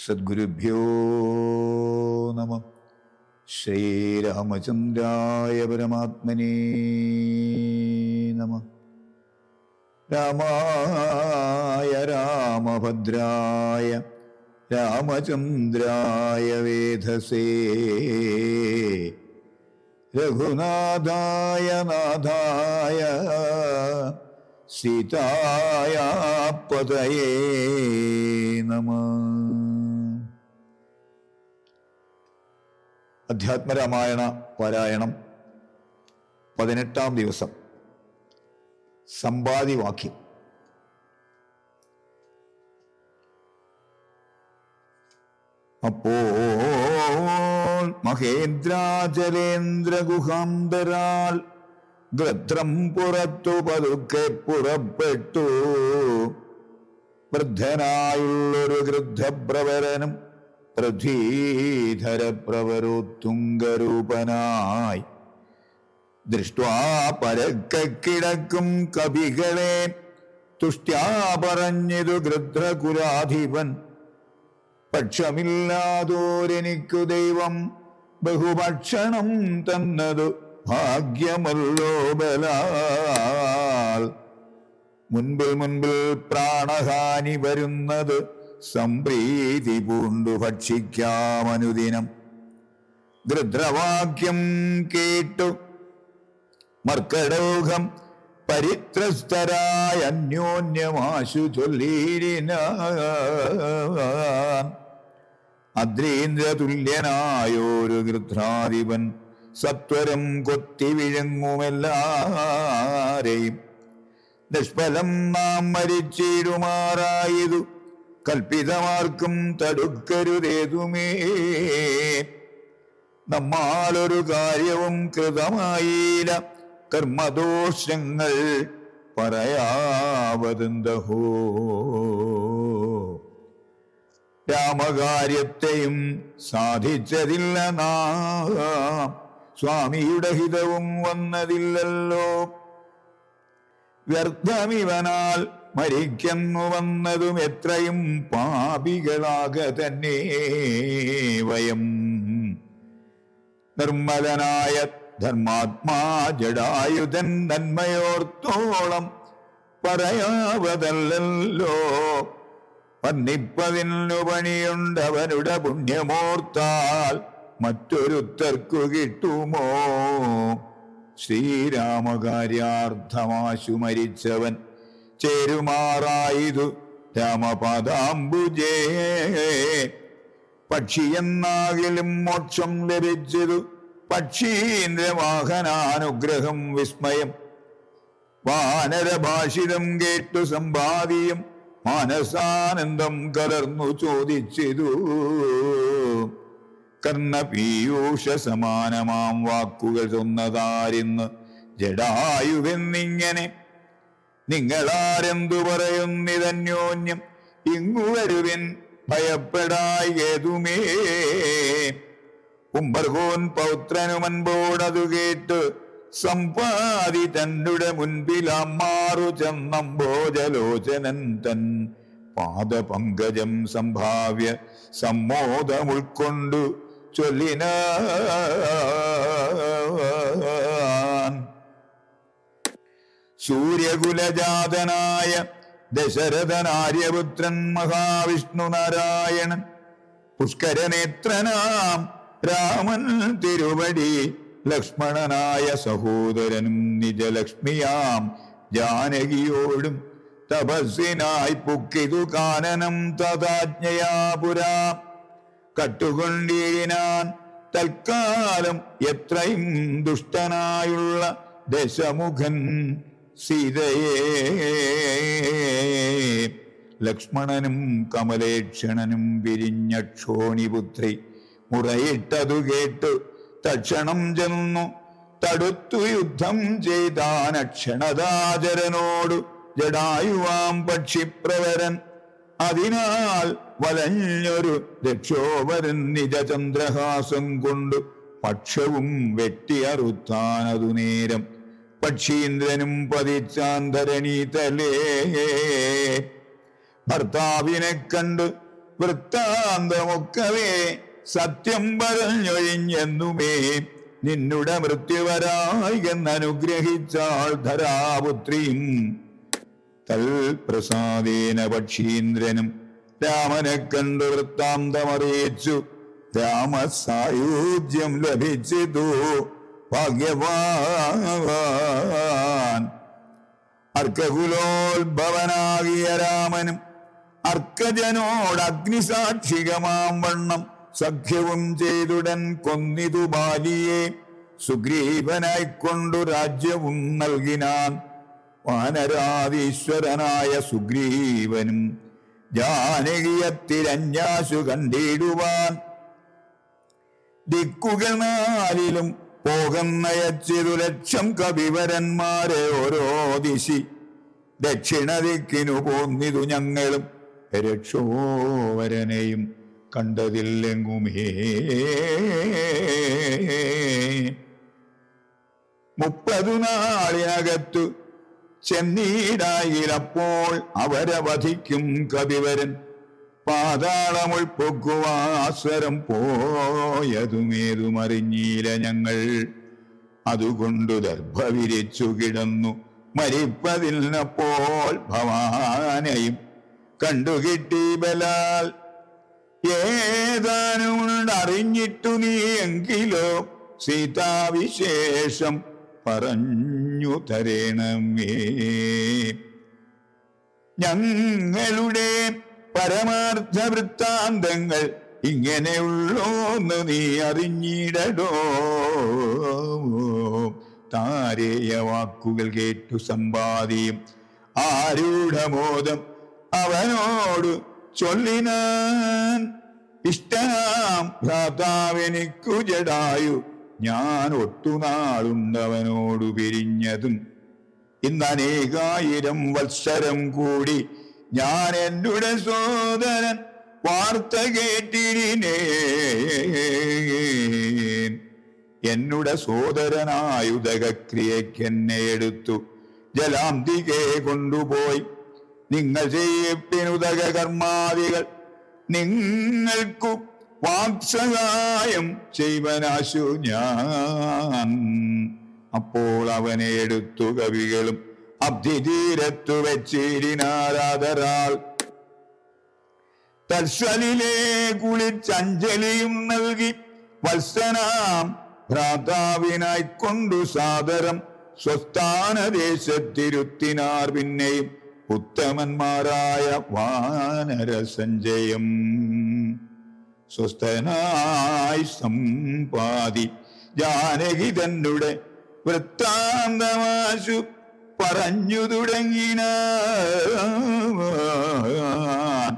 സദ്ഗുരുഭ്യോ നമഃ. ശ്രീരാമചന്ദ്രായ പരമാത്മനേ നമഃ. രാമായ രാമഭദ്രായ രാമചന്ദ്രായ വേധസേ രഘുനാഥായ നാഥായ സീതായ പതയേ നമഃ. അധ്യാത്മരാമായണ പാരായണം 18-ാം ദിവസം. സമ്പാദിവാക്യം. അപ്പോൾ മഹേന്ദ്രാചലേന്ദ്ര ഗുഹാന്തരാൽ ഗൃത്രം പുറത്തു പതുക്കെ പുറപ്പെട്ടു. വൃദ്ധനായുള്ളൊരു ഗൃദ്ധപ്രവരനും പൃഥ്വീധരപ്രവരോത്തുംഗരൂപനായി ദൃഷ്ട്വാ പരക്കെ കിടക്കും കവികളെ തുഷ്ട്യാ പറഞ്ഞിതു ഗൃധ്രകുലാധിപൻ. പക്ഷമില്ലാതോരെനിക്കു ദൈവം ബഹുഭക്ഷണം തന്നതു ഭാഗ്യമല്ലോ ബലാൽ. മുൻപിൽ പ്രാണഹാനി വരുന്നത് സംപ്രീതി പൂണ്ടു ഭക്ഷിക്കാമനുദിനം. ഗൃധ്രവാക്യം കേട്ടു മർക്കടോഹം പരിത്രസ്തരായ അന്യോന്യമാശു ചൊല്ലിനാൻ. അദ്രീന്ദ്രതുല്യനായോരു ഗൃധ്രാധിപൻ സത്വരം കൊത്തി വിഴുങ്ങുമെല്ലാരെയും. നിഷ്ഫലം നാം മരിച്ചിടുമാറായതു കൽപ്പിതമാർക്കും തടുക്കരുതേതുമേ. നമ്മാലൊരു കാര്യവും കൃതമായില്ല, കർമ്മദോഷങ്ങൾ പറയാവതെന്തഹോ. രാമകാര്യത്തെയും സാധിച്ചതില്ല നാം, സ്വാമിയുടെ ഹിതവും വന്നതില്ലല്ലോ. വ്യർത്ഥമിവനാൽ മരിക്കുന്നു വന്നതും എത്രയും പാപികളാക തന്നെ വയം. നിർമ്മലനായ ധർമാത്മാ ജഡായുധൻ നന്മയോർത്തോളം പറയാവതല്ലോ. വർണ്ണിപ്പതിനു പണിയുണ്ടവനുടെ പുണ്യമോർത്താൽ മറ്റൊരുത്തർക്കു കിട്ടുമോ. ശ്രീരാമകാര്യാർത്ഥമാശു മരിച്ചവൻ ചേരുമാറായതു രാമപാദാംബുജേ. പക്ഷിയെന്നാകിലും മോക്ഷം ലഭിച്ചതു പക്ഷീന്ദ്രവാഹനാനുഗ്രഹം വിസ്മയം. വാനരഭാഷിതം കേട്ടു സമ്പാദിയും മാനസാനന്ദം കലർന്നു ചോദിച്ചിതു. കർണപീയൂഷ സമാനമാം വാക്കുകൾ ചൊന്നതാരിന്ന് ജഡായുവെന്നിങ്ങനെ. നിങ്ങളാരെന്തു പറയുന്നിതന്യോന്യം ഇങ്ങു വരുവിൻ ഭയപ്പെടായേതുമേ. കുംഭർഗോൻ പൗത്രനുമൻപോടതു കേട്ട് സമ്പാദി തന്നുടെ മുൻപിലമ്മാറു ചെന്നംബോജലോചനൻ തൻ പാദപങ്കജം സംഭാവ്യ സമ്മോദമുൾക്കൊണ്ടു ചൊല്ലിനാൻ. സൂര്യകുലജാതനായ ദശരഥനാര്യപുത്രൻ മഹാവിഷ്ണു നാരായണൻ പുഷ്കരനേത്രനാം രാമൻ തിരുവടി. ലക്ഷ്മണനായ സഹോദരനും നിജലക്ഷ്മിയാം ജാനകിയോടും തപസ്സിനായി പുക്കിതു കാനനം തഥാജ്ഞയാ പുരാ. കട്ടുകൊണ്ടിരിനാൻ തൽക്കാലം എത്രയും ദുഷ്ടനായുള്ള ദശമുഖൻ സീതയെ. ലക്ഷ്മണനും കമലേക്ഷണനും പിരിഞ്ഞക്ഷോണിപുത്രി മുറയിട്ടതു കേട്ടു തക്ഷണം ചെന്നു തടുത്തു യുദ്ധം ചെയ്താൻ അക്ഷണദാചരനോടു ജഡായുവാം പക്ഷിപ്രവരൻ. അതിനാൽ വലഞ്ഞൊരു രക്ഷോവരൻ നിജചന്ദ്രഹാസം കൊണ്ടു പക്ഷവും വെട്ടിയറുത്താനതു നേരം പക്ഷീന്ദ്രനും പതിച്ചാന്തരണീതലേ. ഭർത്താവിനെ കണ്ട് വൃത്താന്തമൊക്കവേ സത്യം പറഞ്ഞൊഴിഞ്ഞെന്നുമേ നിന്നുടെ മൃത്യുവരായി എന്നനുഗ്രഹിച്ചാൾ ധരാപുത്രിയും. തൽപ്രസാദേന പക്ഷീന്ദ്രനും രാമനെ കണ്ട് വൃത്താന്തമറിയിച്ചു. രാമസായുജ്യം ലഭിച്ചിതു ഭാഗ്യവാൻ. അർക്കകുലോത്ഭവനാകിയ രാമനും അർക്കജനോട് അഗ്നിസാക്ഷികമാം വണ്ണം സഖ്യവും ചെയ്തുടൻ കൊന്നിതു ബാലിയെ. സുഗ്രീവനായിക്കൊണ്ടു രാജ്യവും നൽകിനാൻ. വാനരാധീശ്വരനായ സുഗ്രീവനും ജാനകിയത്തിരഞ്ഞാശു കണ്ടിടുവാൻ ദിക്കുകൾ നാലിലും പോകുന്നയച്ചിതു ലക്ഷം കവിവരന്മാരെ ഓരോ ദിശി. ദക്ഷിണ ദിക്കിനു പോന്നിതു ഞങ്ങളും രക്ഷോവരനെയും കണ്ടതില്ലെങ്ങുമേ. 30 നാളിനകത്തു ചെന്നീടായിലപ്പോൾ അവരെ വധിക്കും കവിവരൻ. പാതാളമുൾപ്പൊക്കുവാസ്വരം പോയതുമേതുമറിഞ്ഞീല ഞങ്ങൾ. അതുകൊണ്ടു ദർഭ വിരിച്ചു കിടന്നു മരിപ്പതിനപ്പോൾ ഭവാനെയും കണ്ടുകിട്ടി ബലാൽ. ഏതാനുണ്ടറിഞ്ഞിട്ടു നീ എങ്കിലോ സീതാവിശേഷം പറഞ്ഞു തരേണമേ. ഞങ്ങളുടെ പരമാർത്ഥ വൃത്താന്തങ്ങൾ ഇങ്ങനെയുള്ളോന്ന് നീ അറിഞ്ഞിടടോ. താരേയ വാക്കുകൾ കേട്ടു സമ്പാദിയും ആരൂഢമോദം അവനോട് ചൊല്ലിനാൻ. ഇഷ്ടനാം ഭ്രാതാവെനിക്കു ജടായു ഞാൻ ഒട്ടുനാളുണ്ടവനോടു പിരിഞ്ഞതും. ഇന്നനേകായിരം വത്സരം കൂടി ഞാൻ എന്നുടെ സോദരൻ വാർത്ത കേട്ടിരിനേ. എന്നുടെ സോദരനായുധക്രിയക്കെന്നെ എടുത്തു ജലാന്തികെ കൊണ്ടുപോയി. നിങ്ങൾ ചെയ്യപ്പിനുദക കർമാദികൾ നിങ്ങൾക്കു വാക്സഹായം ചെയ്വനാശു ഞാൻ. അപ്പോൾ അവനെ എടുത്തു കവികളും അബ്ധിതീരത്തു വെച്ചിരിനാരാധരാൾ. തൽസ്വലിലെ കുളിച്ചഞ്ജലിയും നൽകി വത്സനാം ഭ്രാതാവിനായിക്കൊണ്ടു സാദരം സ്വസ്ഥാനദേശത്തിരുത്തിനാർ. പിന്നെയും ഉത്തമന്മാരായ വാനരസഞ്ജയം സ്വസ്ഥനായി സമ്പാദി ജാനകി തന്നുടെ വൃത്താന്തമാശു പറഞ്ഞു തുടങ്ങിനാൻ.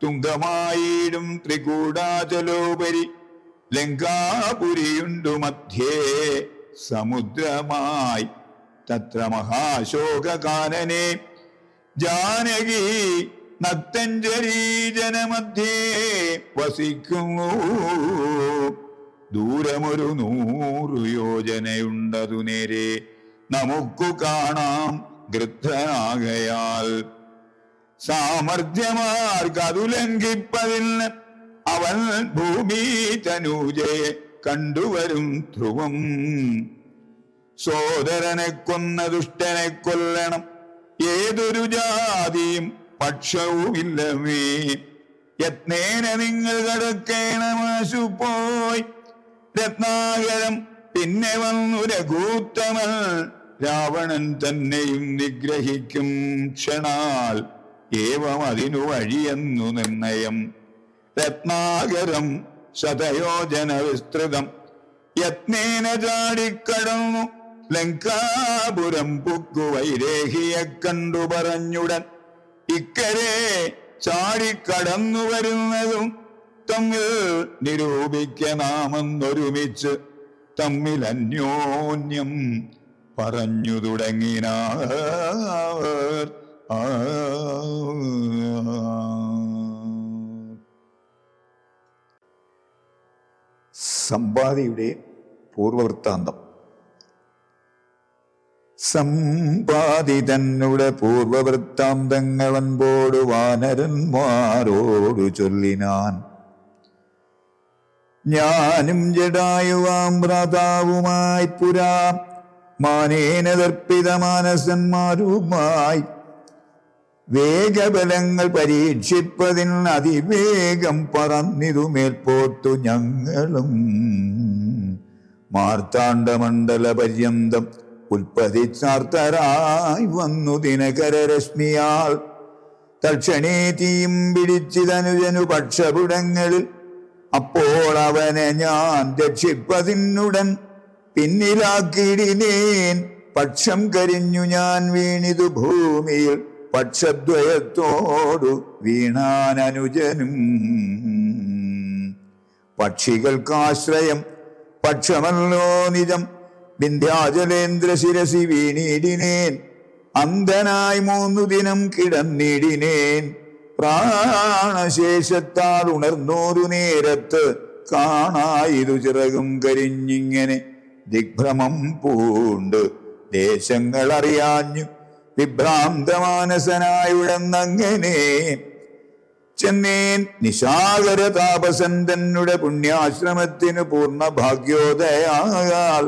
തുങ്കമായിടും ത്രികൂടാചലോപരി ലങ്കാപുരിയുണ്ടു മധ്യേ സമുദ്രമായി. തത്ര മഹാശോകകാനനെ ജാനകി നക്തഞ്ജരീജനമധ്യേ വസിക്കുന്നു. ദൂരമൊരു 100 യോജനയുണ്ടതു നേരെ നമുക്കു കാണാം ഗൃദ്ധനാകയാൽ. സാമർഥ്യമാർക്കതു ലംഘിപ്പതിന് അവൻ ഭൂമി തനൂജയെ കണ്ടുവരും ധ്രുവം. സോദരനെ കൊന്ന ദുഷ്ടനെ കൊല്ലണം ഏതൊരു ജാതിയും പക്ഷവുമില്ലവേ. യത്നേന നിങ്ങൾ കടക്കേണമാശു പോയി. രത്നാകരം പിന്നെ വന്നു രഘൂത്തമൻ രാവണൻ തന്നെയും നിഗ്രഹിക്കും ക്ഷണാൽ. ഏവം അതിനു വഴിയെന്നു നിർണയം. രത്നാകരം ശതയോജന വിസ്തൃതം യത്നേന ചാടിക്കടന്നു ലങ്കാപുരം പുക്കു. വൈരേഹിയെ കണ്ടു പറഞ്ഞുടൻ ഇക്കരെ ചാടിക്കടന്നു വരുന്നതും തമ്മിൽ നിരൂപിക്ക നാമെന്നൊരുമിച്ച് തമ്മിൽ അന്യോന്യം പറഞ്ഞു തുടങ്ങിനാർ. സമ്പാദിയുടെ പൂർവവൃത്താന്തം. സമ്പാദിതന്നുടെ പൂർവവൃത്താന്തങ്ങളൻപോടു വാനരന്മാരോടു ചൊല്ലിനാൻ. ഞാനും ജടായുവാം ഭ്രാതാവുമായി പുരാ മാനേന ദർപ്പിത മാനസന്മാരുമായി വേഗബലങ്ങൾ പരീക്ഷിപ്പതിന് അതിവേഗം പറന്നിതു മേൽപോട്ടു ഞങ്ങളും. മാർത്താണ്ഡമണ്ഡല പര്യന്തം ഉൽപ്പതിച്ചാർത്തരായി വന്നു ദിനകരരശ്മിയാൽ തക്ഷണേ തീയും പിടിച്ചിതനുജനു പക്ഷപുടങ്ങളിൽ. അപ്പോൾ അവനെ ഞാൻ രക്ഷിപ്പതിനുടൻ പിന്നിലാക്കിയിടിനേൻ. പക്ഷം കരിഞ്ഞു ഞാൻ വീണിതു ഭൂമിയിൽ പക്ഷദ്വയത്തോടു വീണാനനുജനും. പക്ഷികൾക്കാശ്രയം പക്ഷമല്ലോ നിജം വിന്ധ്യാചലേന്ദ്ര ശിരസി വീണിടിനേൻ. അന്ധനായി 3 ദിനം കിടന്നിടിനേൻ. പ്രാണശേഷത്താൽ ഉണർന്നോരു നേരത്ത് കാണായിരു ചിറകും കരിഞ്ഞിങ്ങനെ ദിഗ്ഭ്രമം പൂണ്ട് ദേശങ്ങൾ അറിയാഞ്ഞു വിഭ്രാന്തമാനസനായുഴന്നങ്ങനെ ചെന്നേൻ. നിശാകര താപസൻ തന്നെ പുണ്യാശ്രമത്തിനു പൂർണ്ണ ഭാഗ്യോദയാൽ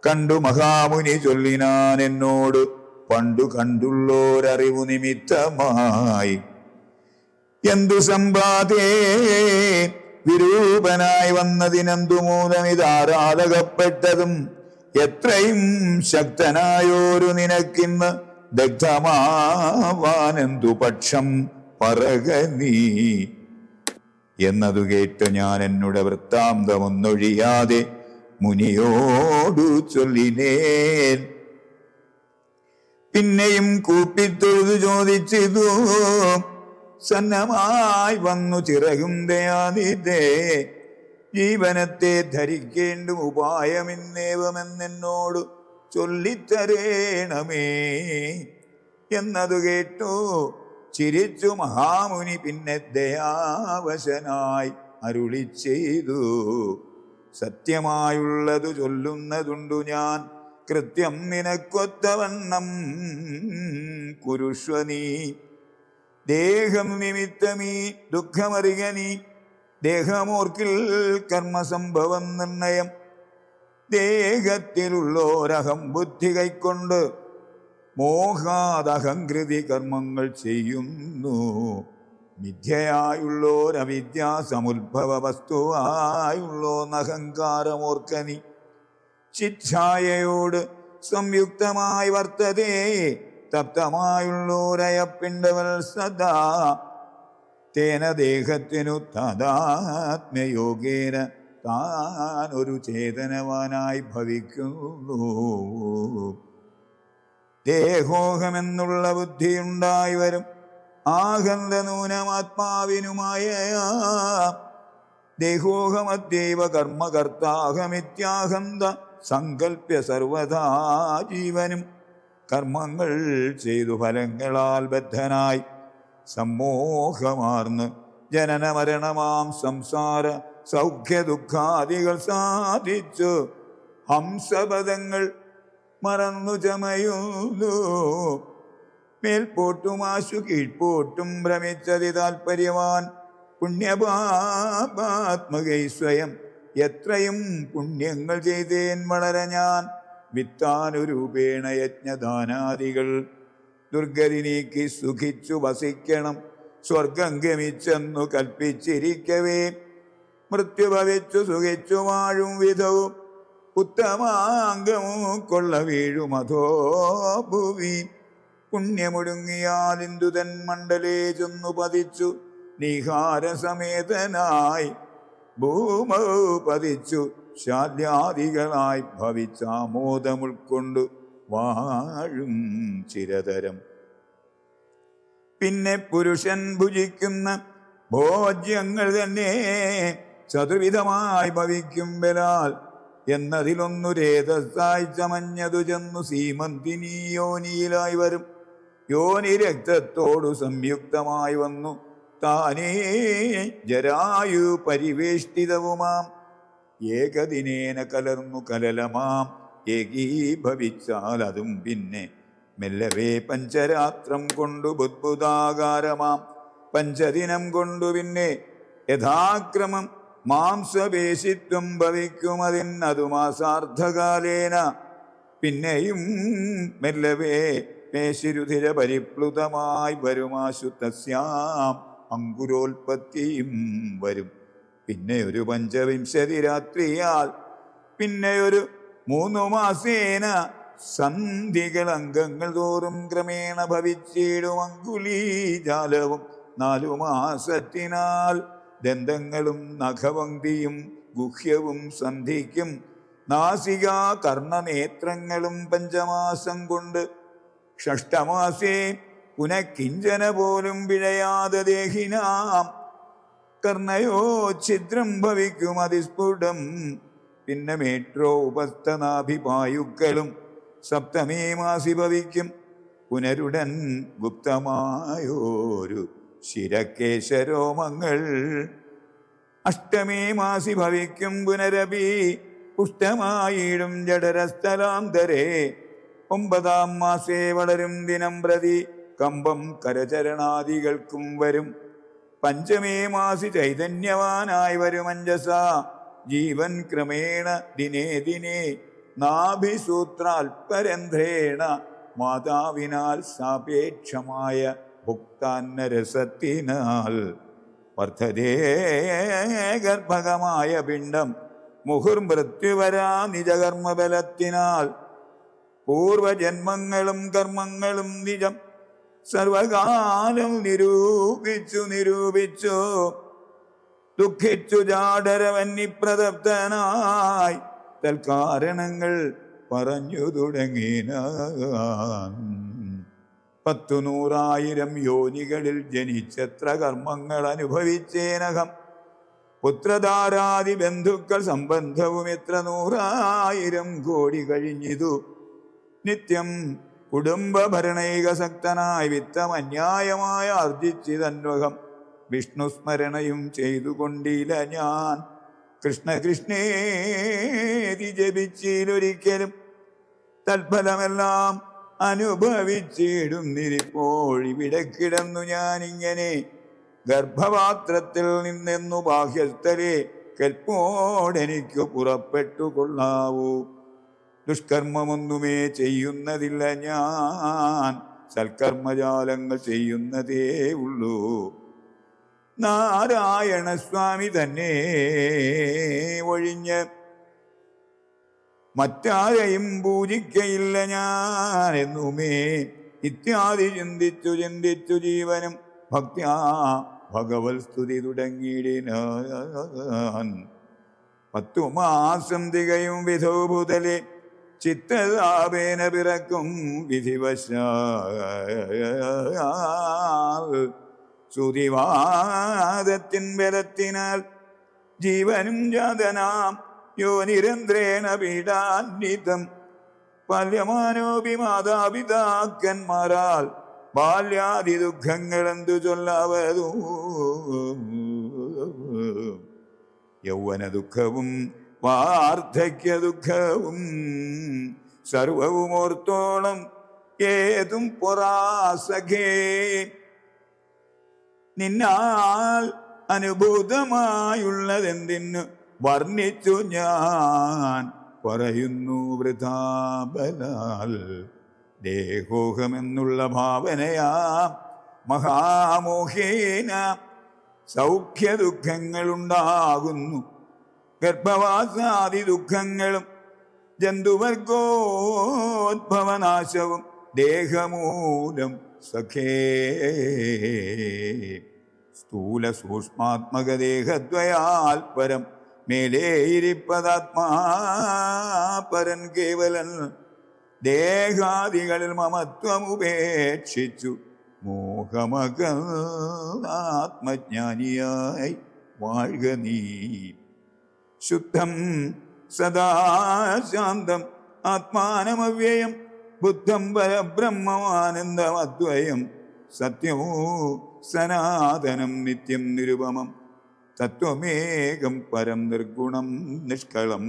കണ്ടു മഹാമുനി ചൊല്ലിനാൻ എന്നോട് പണ്ടു കണ്ടുള്ളോരറിവു നിമിത്തമായി. എന്തു സമ്പാദേ വിരൂപനായി വന്നതിനെന്തു മൂലമിതാരാധകപ്പെട്ടതും എത്രയും ശക്തനായോരു നിനക്കിന്ന് ദഗ്ധമാവാനെന്തു പക്ഷം പറക നീ എന്നതു കേട്ട് ഞാൻ എന്നുടെ വൃത്താന്തമൊന്നൊഴിയാതെ മുനിയോടു ചൊല്ലിനേൻ. പിന്നെയും കൂപ്പിത്തൊഴുതു ചോദിച്ചിതു സന്നമായി വന്നു ചിറകും ദയാനിധേ. ജീവനത്തെ ധരിക്കേണ്ടും ഉപായമിന്നേവമെന്നോട് ചൊല്ലിത്തരേണമേ എന്നതു കേട്ടു ചിരിച്ചു മഹാമുനി. പിന്നെ ദയാവശനായി അരുളി ചെയ്തു സത്യമായുള്ളതു ചൊല്ലുന്നതുണ്ടു ഞാൻ. കൃത്യം നിനക്കൊത്തവണ്ണം കുരുഷ്വനീ. ദേഹം നിമിത്തമീ ദുഃഖമറിക നീ. ദേഹമോർക്കിൽ കർമ്മസംഭവം നിർണയം. ദേഹത്തിലുള്ളോരഹം ബുദ്ധി കൈക്കൊണ്ട് മോഹാദഹങ്കൃതി കർമ്മങ്ങൾ ചെയ്യുന്നു. മിഥ്യയായുള്ളോരവിദ്യാ സമുദ്ഭവ വസ്തുവായുള്ളോന്നഹങ്കാരമോർക്കനി. ചിച്ഛായയോട് സംയുക്തമായി വർത്തതേ തപ്തമായുള്ളോരയപ്പിണ്ടവൽ സദാ. തേന ദേഹത്തിനു താദാത്മ്യയോഗേന താനൊരു ചേതനവാനായി ഭവിക്കുന്നു. ദേഹോഹമെന്നുള്ള ബുദ്ധിയുണ്ടായി വരും ആഹന്ത നൂനമാത്മാവിനുമായ. ദേഹോഹമദ്യൈവ കർമ്മകർത്താഹമിത്യാഹന്ത സങ്കല്പ്യ സർവദാ ജീവനും. കർമ്മങ്ങൾ ചെയ്തു ഫലങ്ങളാൽ ബദ്ധനായി സമ്മോഹമാർന്ന് ജനനമരണമാം സംസാര സൗഖ്യ ദുഃഖാദികൾ സാധിച്ചു ഹംസപദങ്ങൾ മറന്നു ചമയുന്നു. മേൽപോട്ടുമാശു കീഴ്പോട്ടും ഭ്രമിച്ചതി താൽപര്യവാൻ. പുണ്യപാപാത്മകൈ സ്വയം എത്രയും പുണ്യങ്ങൾ ചെയ്തേൻ വളരെ ഞാൻ. വിത്താനുരൂപേണ യജ്ഞദാനാദികൾ ദുർഗതി നീക്കി സുഖിച്ചു വസിക്കണം. സ്വർഗം ഗമിച്ചെന്നു കൽപ്പിച്ചിരിക്കവേ മൃത്യു ഭവിച്ചു സുഖിച്ചു വാഴും വിധവും ഉത്തമാംഗമോ കൊള്ള വീഴുമധോ ഭുവി. പുണ്യമൊടുങ്ങിയാൽ ഇന്ദുതൻ മണ്ഡലേ ചെന്നു പതിച്ചു നീഹാരസമേതനായി ഭൂമോ പതിച്ചു ശാല്യാദികളായി ഭവിച്ചാമോദം ഉൾക്കൊണ്ടു വാഴും ചിരതരം. പിന്നെ പുരുഷൻ ഭുജിക്കുന്ന ഭോജ്യങ്ങൾ തന്നെ ചതുർവിധമായി ഭവിക്കുമ്പലാൽ എന്നതിലൊന്നു രേതസ്സായി ചമഞ്ഞതു ചെന്നു സീമന്തിനി യോനിയിലായി വരും. യോനി രക്തത്തോടു സംയുക്തമായി വന്നു താനേ ജരായു പരിവേഷ്ടിതവുമാം. ഏകദിനേന കലർന്നു കലലമാം ഏകീഭവിച്ചാൽ അതും പിന്നെ മെല്ലവേ പഞ്ചരാത്രം കൊണ്ടു ബുദ്ബുദാകാരമാം പഞ്ചദിനം കൊണ്ടു പിന്നെ യഥാക്രമം മാംസപേശിത്വം ഭവിക്കുമതിന്നതു മാസാർദ്ധകാലേന പിന്നെയും മെല്ലവേ പേശിരുധിര പരിപ്ലുതമായി വരുമാശു തസ്യാം അങ്കുരോൽപത്തിയും വരും. പിന്നെ ഒരു പഞ്ചവിംശതി രാത്രിയാൽ പിന്നെയൊരു 3 മാസേന സന്ധികൾ അംഗങ്ങൾ തോറും ക്രമേണ ഭവിച്ചിടും. അങ്കുലീജാലവും 4 മാസത്തിനാൽ ദന്തങ്ങളും നഖപംക്തിയും ഗുഹ്യവും സന്ധിക്കും. നാസിക കർണനേത്രങ്ങളും 5 മാസം കൊണ്ട്. ഷഷ്ടമാസേ പുനഃകിഞ്ചന പോലും പിഴയാതെ ദേഹിനാം കർണയോ ഛിദ്രം ഭവിക്കും അതിസ്ഫുടം. പിന്നെ മേട്രോ ഉപസ്ഥനാഭിപായുക്കളും 7 മാസി ഭവിക്കും. പുനരുടൻ ഗുപ്തമായോരു ശിരകേശരോമങ്ങൾ 8 മാസി ഭവിക്കും. പുനരപി പുഷ്ടമായിടും ജഠരസ്ഥലാന്തരേ 9 മാസേ വളരും ദിനം പ്രതി കമ്പം കരചരണാദികൾക്കും വരും. 5 മാസി ചൈതന്യവാനായി വരും അഞ്ജസ ജീവൻ ക്രമേണ ദിനേ ദിനേ നാഭിസൂത്രാൽപരന്ധ്രേണ മാതാവിനാൽ സാപേക്ഷമായ ഭുക്താന്നരസത്തിനാൽ വർദ്ധതേ ഗർഭകമായ പിണ്ഡം മുഹുർമൃത്യുവരാ നിജകർമ്മബലത്തിനാൽ പൂർവജന്മങ്ങളും കർമ്മങ്ങളും നിജം സർവകാലം നിരൂപിച്ചു ദുഃഖിച്ചു ജാഡരവന്യപ്രദപ്തനായി തൽക്കാരണങ്ങൾ പറഞ്ഞു തുടങ്ങിനാൻ. 100,000 യോനികളിൽ ജനിച്ചെത്ര കർമ്മങ്ങൾ അനുഭവിച്ചേനകം. പുത്രധാരാദി ബന്ധുക്കൾ സംബന്ധവും എത്ര 100,000 കോടി കഴിഞ്ഞിതു. നിത്യം കുടുംബഭരണൈകസക്തനായി വിത്തം അന്യായമായ ആർജിച്ചിതന്വകം വിഷ്ണുസ്മരണയും ചെയ്തുകൊണ്ടില്ല ഞാൻ. കൃഷ്ണ കൃഷ്ണേതി ജപിച്ചിലൊരിക്കലും തൽഫലമെല്ലാം അനുഭവിച്ചിടുന്നിരിപ്പോൾ. ഇവിടെ കിടന്നു ഞാനിങ്ങനെ ഗർഭപാത്രത്തിൽ നിന്നെന്നു ബാഹ്യസ്ഥരെ കൽപ്പോടെനിക്കു പുറപ്പെട്ടു കൊള്ളാവൂ. ദുഷ്കർമ്മമൊന്നുമേ ചെയ്യുന്നതില്ല ഞാൻ, സൽക്കർമ്മജാലങ്ങൾ ചെയ്യുന്നതേ ഉള്ളൂ. നാരായണസ്വാമി തന്നെ ഒഴിഞ്ഞ് മറ്റാരെയും പൂജിക്കയില്ല ഞാൻ എന്നുമേ ഇത്യാദി ചിന്തിച്ചു ജീവനും ഭക്ത്യാ ഭഗവത് സ്തുതി തുടങ്ങിയിടിനാൻ. 10 മാസം തികയും വിധോഭൂതലെ ചിത്തതാപേന പിറക്കും വിധിവശാൽ ശ്രുതിവാദത്തിൻ ബലത്തിനാൽ ജീവനും ജാതനാം യോനിരന്ത്രേണ പീഡാന്വിതം പല്യമാനോപി മാതാപിതാക്കന്മാരാൽ ബാല്യാദി ദുഃഖങ്ങൾ എന്തു ചൊല്ലാവതു. യൗവന ദുഃഖവും വാർദ്ധക്യ ദുഃഖവും സർവവും ഓർത്തോളം ഏതും പൊറാസഖേ. നിന്നാൽ അനുഭൂതമായുള്ളതെന്തിനു വർണ്ണിച്ചു ഞാൻ പറയുന്നു വൃഥാബലാൽ. ദേഹോഹമെന്നുള്ള ഭാവനയാ മഹാമോഹേന സൗഖ്യ ദുഃഖങ്ങളുണ്ടാകുന്നു. ഗർഭവാസാദി ദുഃഖങ്ങളും ജന്തുവർഗോദ്ഭവനാശവും ദേഹമൂലം സഖേ. സ്ഥൂല സൂക്ഷ്മാത്മകദേഹദ്വയാൽ പരം മേലേയിരിപ്പതാത്മാ പരൻ കേവലൻ. ദേഹാദികളിൽ മമത്വമുപേക്ഷിച്ചു മോഹമകലാത്മജ്ഞാനിയായി വാഴ്ക നീ. ശുദ്ധം സദാശാന്തം ആത്മാനമവ്യയം ബുദ്ധം പരബ്രഹ്മമാനന്ദമദ്വയം സത്യമോ സനാതനം നിത്യം നിരുപമം തത്വമേകം പരം നിർഗുണം നിഷ്കളം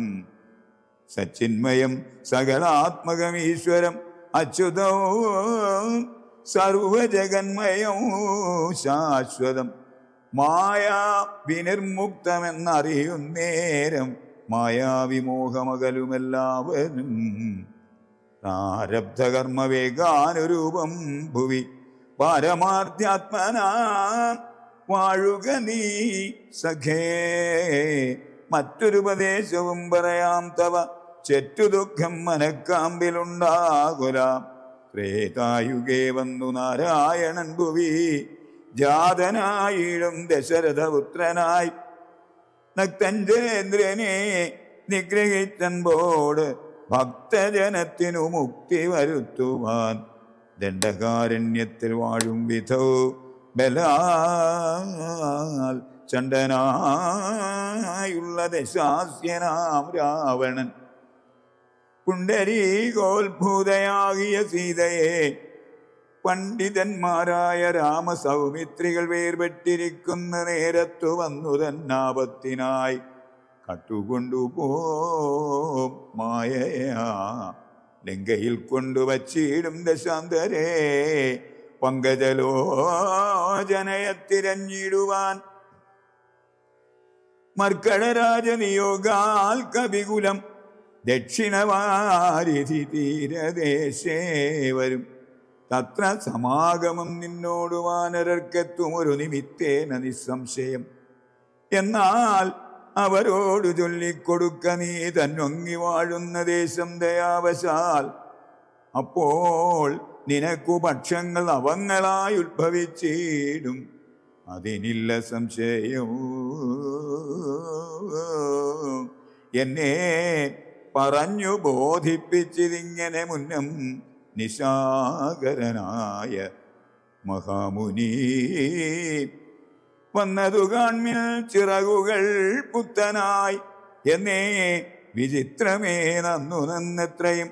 സച്ചിന്മയം സകലാത്മകമീശ്വരം അച്യുതോ സർവജഗന്മയം ശാശ്വതം മായാ വിനിർമുക്തമെന്നറിയുന്നേരം മായാവിമോഹമകലുമെല്ലാവരും പ്രാരബ്ധകർമ്മവേഗാനുരൂപം ഭുവി പാരമാർത്യാത്മനാ വാഴുക നീ സഖേ. മറ്റൊരുപദേശവും പറയാം തവ ചെറ്റുദുഃഖം മനക്കാമ്പിലുണ്ടാകുല. ത്രേതായുഗേ വന്നു നാരായണൻ ഭുവി ജാതനായിടും ദശരഥപുത്രനായി നക്തഞ്ചേന്ദ്രനെ നിഗ്രഹിച്ചൻപോട് ഭക്തജനത്തിനു മുക്തി വരുത്തുവാൻ ദണ്ഡകാരണ്യത്തിൽ വാഴും വിധോ ബലാൽ ചണ്ഡനായുള്ള ദശാസ്യനാം രാവണൻ പുണ്ടരീകോത്ഭൂതയാകിയ സീതയെ പണ്ഡിതന്മാരായ രാമസൗമിത്രികൾ വേർപെട്ടിരിക്കുന്ന നേരത്തു വന്നു തന്നാപത്തിനായി കട്ടുകൊണ്ടുപോ മായയാ ലങ്കയിൽ കൊണ്ടുവച്ചിടും ദശാന്തരേ പങ്കജലോചനയെ തിരഞ്ഞിടുവാൻ. മർക്കടരാജനിയോഗാൽ കവികുലം ദക്ഷിണവാരിധി തീരദേശേ വരും. തത്ര സമാഗമം നിന്നോട് വാനരർക്കെത്തും ഒരു നിമിത്തേന നിസ്സംശയം. എന്നാൽ അവരോട് ചൊല്ലിക്കൊടുക്ക നീ തന്നൊങ്ങി വാഴുന്ന ദേശം ദയാവശാൽ. അപ്പോൾ നിനക്കു പക്ഷങ്ങൾ അവങ്ങളായി ഉത്ഭവിച്ചിടും, അതിനില്ല സംശയം. എന്നെ പറഞ്ഞു ബോധിപ്പിച്ചിതിങ്ങനെ മുന്നം നിശാകരനായ മഹാമുനി. വന്നതു കാൺമിൽ ചിറകുകൾ പുത്തനായി എന്നേ വിചിത്രമേ നന്നു നന്നെത്രയും.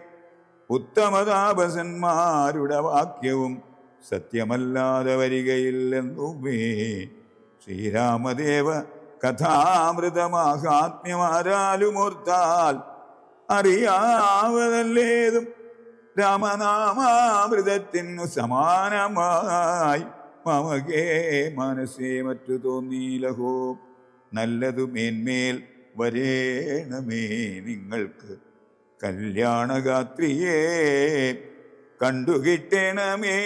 ഉത്തമതാപസന്മാരുടെ വാക്യവും സത്യമല്ലാതെ വരികയില്ലെന്നുമേ. ശ്രീരാമദേവ കഥാമൃതമാഹാത്മ്യമാരാലുമോർത്താൽ അറിയാവതല്ലേതും രാമനാമാമൃതത്തിനു സമാനമായി. മമകേ മനസ്സേ മറ്റു തോന്നീലഹോ. നല്ലതു മേന്മേൽ വരേണമേ നിങ്ങൾക്ക് കല്യാണഗാത്രിയെ കണ്ടുകിട്ടേണമേ.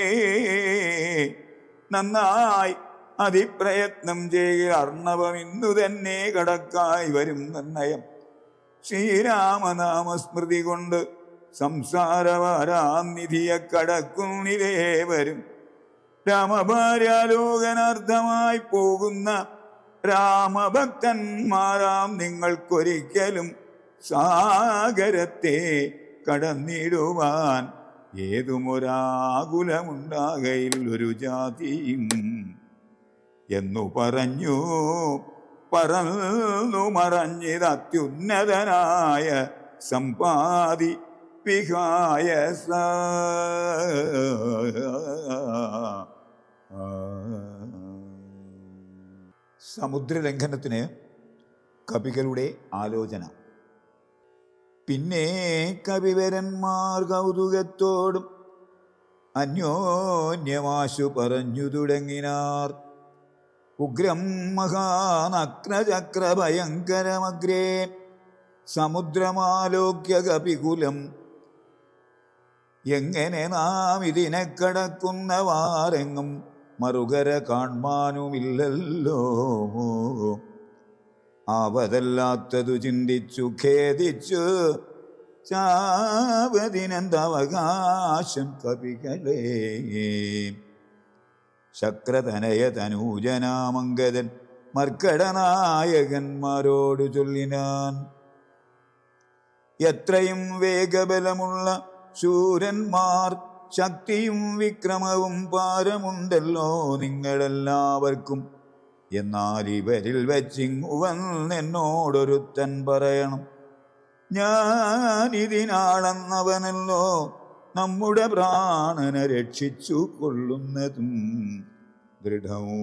നന്നായി അതിപ്രയത്നം ചെയ്യുക. അർണവം ഇന്നു തന്നെ കടക്കായി വരും നിർണയം. ശ്രീരാമനാമസ്മൃതി കൊണ്ട് സംസാരവാരാനിധിയെ കടക്കുന്നിലേ വരും. രാമഭാര്യാലോകനാർത്ഥമായി പോകുന്ന രാമഭക്തന്മാരാം നിങ്ങൾക്കൊരിക്കലും സാഗരത്തെ കടന്നിടുവാൻ ഏതുമൊരാകുലമുണ്ടാകയിൽ ഒരു ജാതിയും എന്നു പറഞ്ഞു പറന്നു മറഞ്ഞത് അത്യുന്നതനായ സമ്പാദി വിഹായ. സമുദ്രലംഘനത്തിന് കവികളുടെ ആലോചന. പിന്നെ കവിവരന്മാർ കൗതുകത്തോടും അന്യോന്യമാശു പറഞ്ഞു തുടങ്ങിനാർ. ഉഗ്രം മഹാനക്രചക്ര ഭയങ്കരമഗ്രേ സമുദ്രമാലോക്യ കപികുലം. എങ്ങനെ നാം ഇതിനെ കടക്കുന്നവാരെങ്ങും മറുകര കാൺമാനുമില്ലല്ലോ. ആവതല്ലാത്തതു ചിന്തിച്ചു ഖേദിച്ചു ചാവതിനെന്തവകാശം കവികളെ. ശക്രതനയ തനൂജനാമംഗതൻ മർക്കടനായകന്മാരോട് ചൊല്ലിനാൻ. എത്രയും വേഗബലമുള്ള ശൂരന്മാർ ശക്തിയും വിക്രമവും പാരമുണ്ടല്ലോ നിങ്ങളെല്ലാവർക്കും. എന്നാൽ ഇവരിൽ വെച്ചിങ്ങുവൻ എന്നോടൊരുത്തൻ പറയണം. ഞാനിതിനാളെന്നവനല്ലോ നമ്മുടെ പ്രാണനെ രക്ഷിച്ചു കൊള്ളുന്നതും ദൃഢവും.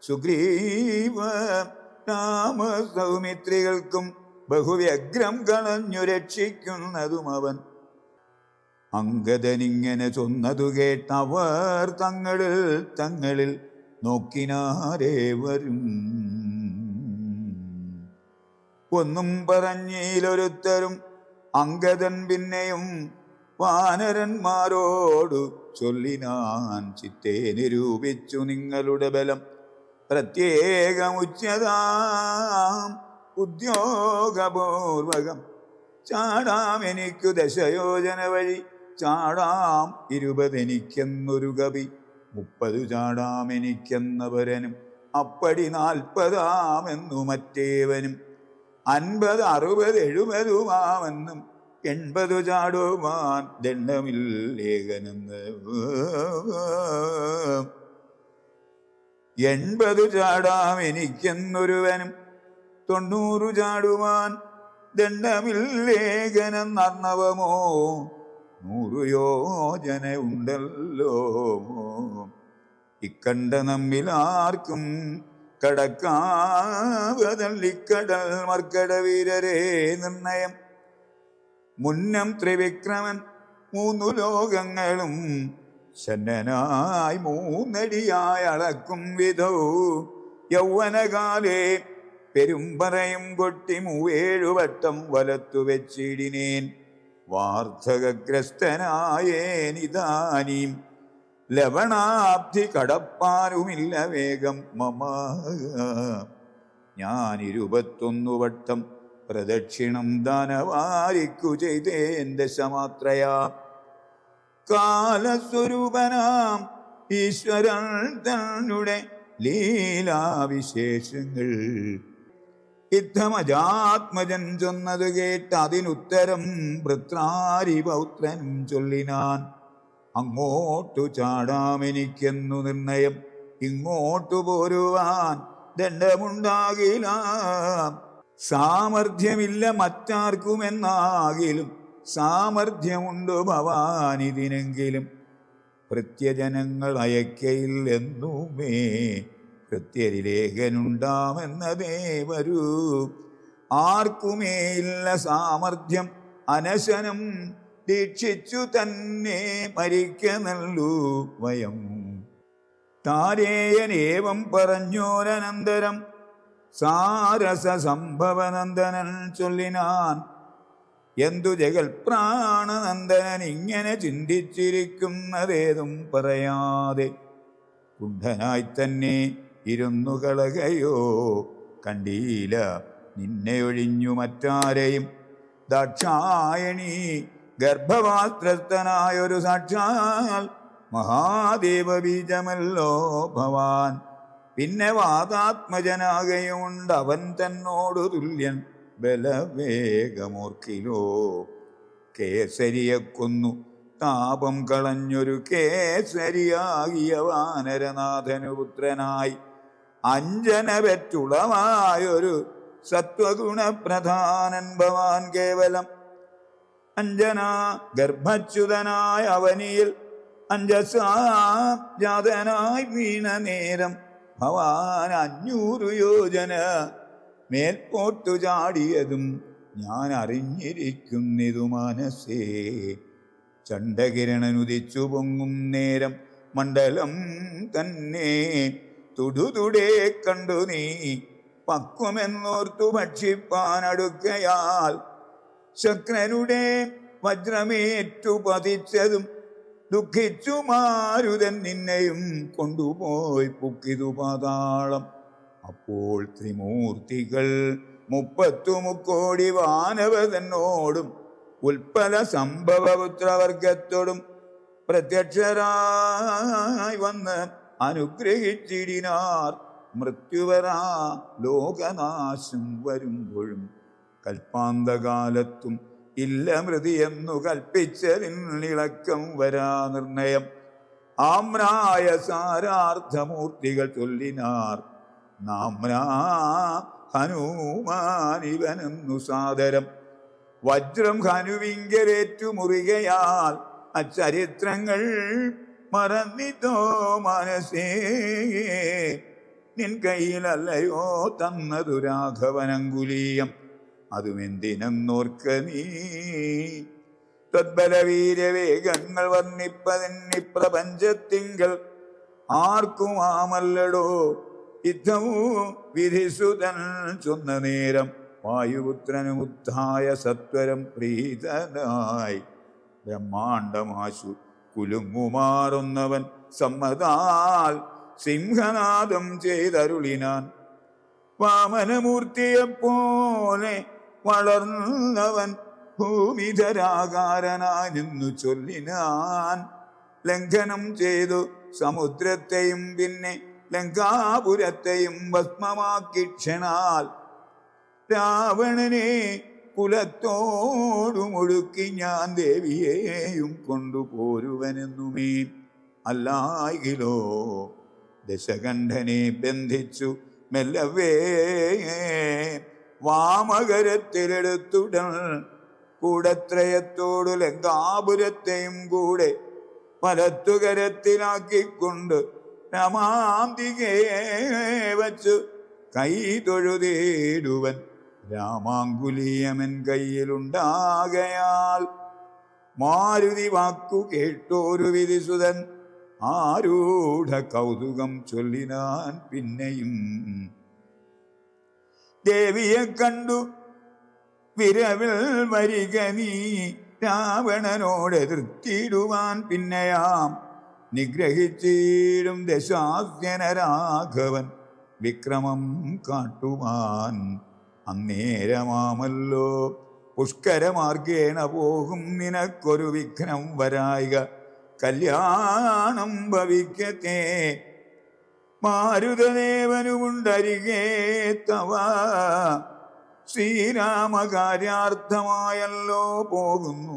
സുഗ്രീവ രാമ സൗമിത്രികൾക്കും ബഹുവ്യഗ്രം കളഞ്ഞു രക്ഷിക്കുന്നതും അവൻ. അംഗദനിങ്ങനെ ചൊന്നതു കേട്ടവർ തങ്ങളിൽ നോക്കിനാരേവരും. ഒന്നും പറഞ്ഞിലൊരുത്തരും. അംഗദൻ പിന്നെയും വാനരന്മാരോടു ചൊല്ലിനാൻ, ചിത്തേ നിരൂപിച്ചു നിങ്ങളുടെ ബലം പ്രത്യേകമുച്ചതാം ഉദ്യോഗപൂർവകം. ചാടാം എനിക്കു ദശയോജന വഴി, ചാടാം 20 എനിക്കെന്നൊരു കവി. 30 ചാടാം എനിക്കെന്നവരനും, അപ്പടി 40 മറ്റേവനും. 50, 60, 70 80 ചാടുവാൻ ദണ്ഡമില്ലേകനെന്ന്. 80 ചാടാം എനിക്കെന്നൊരുവനും, 90 ചാടുവാൻ ദണ്ഡമില്ലേകനെന്നർണവമോ 100 യോജന ഉണ്ടല്ലോ. ഇക്കണ്ട നമ്മിലാർക്കും കടക്കാവതല്ലിക്കടൽ മർക്കട വീരരേ നിർണയം. മുന്നം ത്രിവിക്രമൻ 3 ലോകങ്ങളും ശന്നനായി 3 അടിയായി അളക്കും വിധോ. യൗവനകാലേ പെരുമ്പറയും കൊട്ടി 7 വട്ടം വലത്തു വെച്ചിടിനേൻ. വാർദ്ധകഗ്രസ്തനായേനിതാനീം ലവണാബ്ധി കടപ്പാനുമില്ല വേഗം മമ. ഞാൻ 21 വട്ടം പ്രദക്ഷിണം ദാനവാരിക്കു ചെയ്തേൻ ദശമാത്രയാ. കാലസ്വരൂപനാം ഈശ്വരൻ തന്നെ ലീലാവിശേഷങ്ങൾ യുദ്ധമജാത്മജൻ ചൊന്നത് കേട്ട് അതിനുത്തരം വൃത്രാരിപൗത്രനും ചൊല്ലിനാൻ. അങ്ങോട്ടു ചാടാമെനിക്കെന്നു നിർണയം, ഇങ്ങോട്ടു പോരുവാൻ ദണ്ഡമുണ്ടാകില്ല. സാമർഥ്യമില്ല മറ്റാർക്കുമെന്നാകിലും സാമർഥ്യമുണ്ടു ഭവാനിതിനെങ്കിലും. ഭൃത്യജനങ്ങൾ അയക്കയില്ലെന്നുമേ ഭൃത്യരിലേഖനുണ്ടാമെന്നതേ വരൂ. ആർക്കുമേ ഇല്ല സാമർഥ്യം അനശനം, ദീക്ഷിച്ചു തന്നെ മരിക്ക നല്ലു വയം. താരേയനേവം പറഞ്ഞോരനന്തരം സാരസ സംഭവനന്ദനൻ ചൊല്ലിനാൻ. എന്തു ജഗൽ പ്രാണനന്ദനൻ ഇങ്ങനെ ചിന്തിച്ചിരിക്കുന്നതേതും പറയാതെ കുണ്ഠനായി തന്നെ ഇരുന്നു കളകയോ. കണ്ടീല നിന്നെ ഒഴിഞ്ഞു മറ്റാരെയും. ദാക്ഷായണി ഗർഭവാത്രസ്ഥനായൊരു സാക്ഷാൽ മഹാദേവബീജമല്ലോ ഭവാൻ. പിന്നെ വാതാത്മജനാകയുണ്ട് അവൻ തന്നോടു തുല്യൻ ബലവേഗമോർക്കിലോ. കേസരിയെ കൊന്നു താപം കളഞ്ഞൊരു കേസരിയാകിയ വാനരനാഥനു പുത്രനായി അഞ്ജന പെറ്റുളവായൊരു സത്വഗുണപ്രധാനൻ ഭവാൻ കേവലം. അഞ്ജന ഗർഭച്യുതനായ അവനിയിൽ അഞ്ജസാ ജാതനായി വീണ നേരം ഭവാൻ 500 യോജന മേൽപോട്ടു ചാടിയതും ഞാൻ അറിഞ്ഞിരിക്കുന്നിതു മനസ്സേ. ചണ്ഡകിരണനുദിച്ചു പൊങ്ങും നേരം മണ്ഡലം തന്നെ തുടുതുടേ കണ്ടു നീ പക്വമെന്നോർത്തു ഭക്ഷിപ്പാൻ അടുക്കയാൽ. ശക്രനുടെ വജ്രമേറ്റു പതിച്ചതും ദുഃഖിച്ചു മാരുതൻ നിന്നെയും കൊണ്ടുപോയി പുക്കിതു പാതാളം. അപ്പോൾ ത്രിമൂർത്തികൾ 30 മുക്കോടി വാനവതന്നോടും ഉൽപ്പല സംഭവപുത്രവർഗത്തോടും പ്രത്യക്ഷരായി വന്ന് അനുഗ്രഹിച്ചിടിനാർ. മൃത്യുവരാ ലോകനാശം വരുമ്പോഴും കൽപ്പാന്തകാലത്തും ഇല്ല മൃതിയെന്നു കൽപ്പിച്ചതിനിളക്കം വരാ നിർണയം. ആമ്രായ സാരാർത്ഥമൂർത്തികൾ ചൊല്ലിനാർ. നാമ്രാ ഹനുമാനിവനെന്നു സാദരം. വജ്രം ഹനുവിങ്കലേറ്റു മുറികയാൽ അച്ചരിത്രങ്ങൾ മറന്നിതോ മനസ്സേ. നിൻ കയ്യിലല്ലയോ തന്നതു രാഘവനങ്കുലീയം, അതുമെന്തിനെന്നോർക്ക നീ. തദ്ബലവീരവേഗങ്ങൾ വർണ്ണിപ്പതിന്നി പ്രപഞ്ചത്തിങ്കൽ ആർക്കുമാമല്ലടോ യുദ്ധവും വിധിസുതൻ ചൊന്ന നേരം. വായുപുത്രനുമുദ്ധായ സത്വരം പ്രീതനായി ബ്രഹ്മാണ്ടമാശു കുലുങ്ങുമാറുന്നവൻ സമ്മതാൽ സിംഹനാദം ചെയ്തരുളിനാൻ. വാമനമൂർത്തിയെപ്പോലെ വളർന്നവൻ ഭൂമിധരാകാരനായി നിന്നു ചൊല്ലിനാൻ. ലംഘനം ചെയ്തു സമുദ്രത്തെയും പിന്നെ ലങ്കാപുരത്തെയും ഭസ്മമാക്കി ക്ഷണാൽ രാവണനെ കുലത്തോടുമൊടുക്കി ഞാൻ ദേവിയെയും കൊണ്ടുപോരുവനെന്നുമേ. അല്ലായിലോ ദശകണ്ഠനെ ബന്ധിച്ചു മെല്ലവേ വാമകരത്തിലെടുത്തുടൻ കൂടത്രയത്തോടു ലങ്കാപുരത്തെയും കൂടെ വലത്തുകരത്തിലാക്കിക്കൊണ്ട് രമാന്തികേ വച്ചു കൈ തൊഴുതേടുവൻ. രാമാങ്കുലീയമൻ കയ്യിലുണ്ടാകയാൽ മാരുതി വാക്കു കേട്ടോരു വിധിസുതൻ ആരൂഢ കൗതുകം ചൊല്ലിനാൻ. പിന്നെയും ദേവിയെ കണ്ടു വിരവിൽ വരിക നീ, രാവണനോട് എതിർത്തിടുവാൻ പിന്നെയാം നിഗ്രഹിച്ചിടും ദശാസ്യന രാഘവൻ വിക്രമം കാട്ടുവാൻ. അന്നേരമാമല്ലോ പുഷ്കരമാർഗേണ പോകും നിനക്കൊരു വിഘ്നം വരായിക, കല്യാണം ഭവിക്കത്തെ. മാരുതദേവനുമുണ്ടരികേ തവ, ശ്രീരാമകാര്യാർത്ഥമായല്ലോ പോകുന്നു.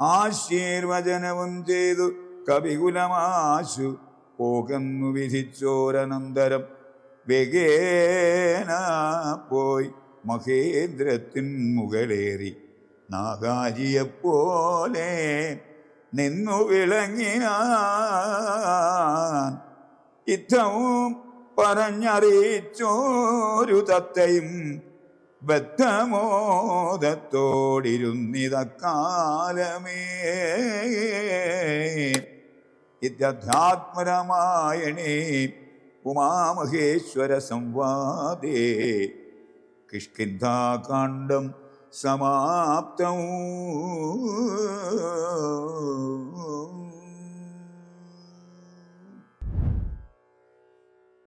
ആശീർവചനവും ചെയ്തു കവികുലമാശു പോകുന്നു വിധിച്ചോരനന്തരം. വേഗേന പോയി മഹേന്ദ്രത്തിൻ മുകളേറി നാഗാരിയെപ്പോലെ നിന്നു വിളങ്ങിനാൻ. യുദ്ധവും പറഞ്ഞറിയിച്ചോരു തത്തയും ബദ്ധമോദത്തോടിരുന്നിതക്കാലമേ. ഇത്യധ്യാത്മരാമായണേ ഉമാമഹേശ്വര സംവാദേ കിഷ്കിന്ധാകാണ്ഡം സമാപ്തം.